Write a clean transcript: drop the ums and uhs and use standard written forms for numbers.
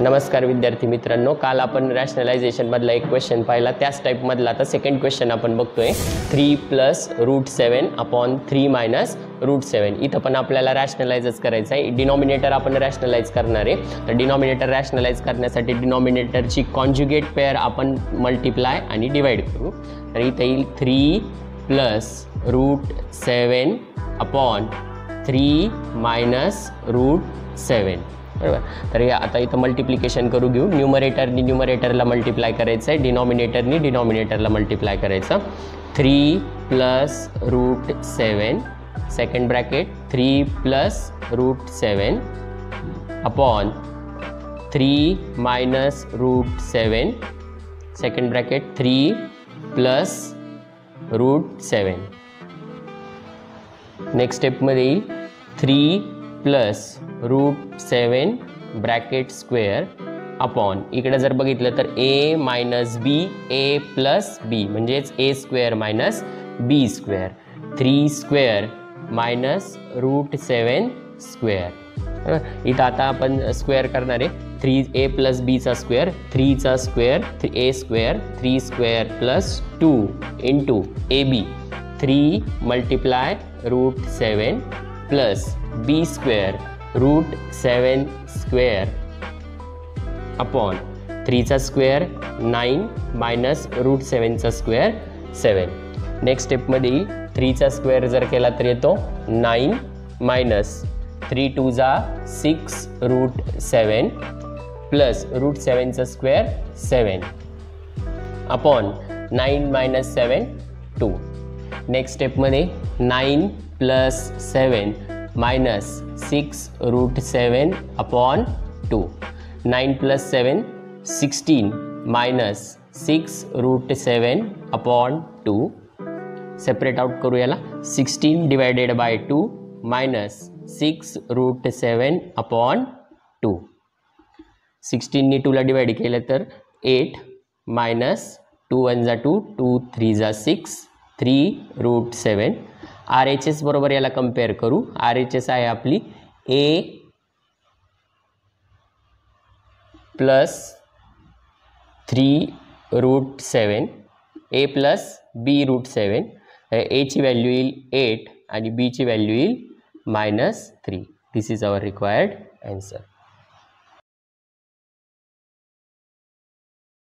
नमस्कार विद्यार्थी मित्रांनो, काल आपण रॅशनलायझेशन मधला एक क्वेश्चन पाहिला, त्याच टाइप मधला आता सेकंड क्वेश्चन आपण बघतोय 3 + √7 अपॉन 3 - √7. इथं पण आपल्याला रॅशनलाइजच करायचं आहे. डिनॉमिनेटर आपण रॅशनलाइज करणार आहे. तर डिनॉमिनेटर रॅशनलाइज करण्यासाठी डिनॉमिनेटरची कॉन्जुगेट पेअर आपण मल्टिप्लाय आणि डिवाइड करू. तर इथे येईल 3 + √7 अपॉन 3 - √7. बरोबर. तर आता इथं मल्टिप्लिकेशन करू घेऊ. न्यूमरेटरनी न्यूमरेटरला मल्टिप्लाय करायचं आहे, डिनॉमिनेटरनी डिनॉमिनेटरला मल्टिप्लाय करायचं. 3 + √7 second bracket 3 + √7 upon 3 - √7 second bracket 3 + √7. Next स्टेपमध्ये येईल 3 + √7 ब्रॅकेट स्क्वेअर अपॉन, इकडे जर बघितलं तर a - b a + b म्हणजेच a² - b². 3² - √7 स्क्वेअर. इथं आता आपण स्क्वेअर करणार आहे. 3a + b चा स्क्वेअर, 3 चा square a², 3² + 2 into ab. 3 × √7 plus b² √7 square upon 3 चा स्क्वेअर 9 - √7 चा स्क्वेअर 7. नेक्स्ट स्टेपमध्ये 3 चा स्क्वेअर जर केला तर येतो 9 - 3 × 2 = 6 √7 प्लस √7 चा स्क्वेअर 7 अपॉन 9 - 7 2. नेक्स्ट स्टेपमध्ये 9 + 7 - 6 √7 अपॉन 2. 9 + 7 16 - 6 √7 अपॉन 2. सेपरेट आउट करू याला. 16 / 2 - 6 √7 अपॉन 2. 16 नी 2 ला डिवाइड केलं तर 8 - 2 × 1 = 2, 2 × 3 = 6, 3 √7. RHS बरोबर याला कंपेअर करू. RHS आहे आपली a + 3 √7 a + b √7. a ची व्हॅल्यू येईल 8 आणि b ची व्हॅल्यू येईल -3. दिस इज आवर रिक्वायर्ड आन्सर.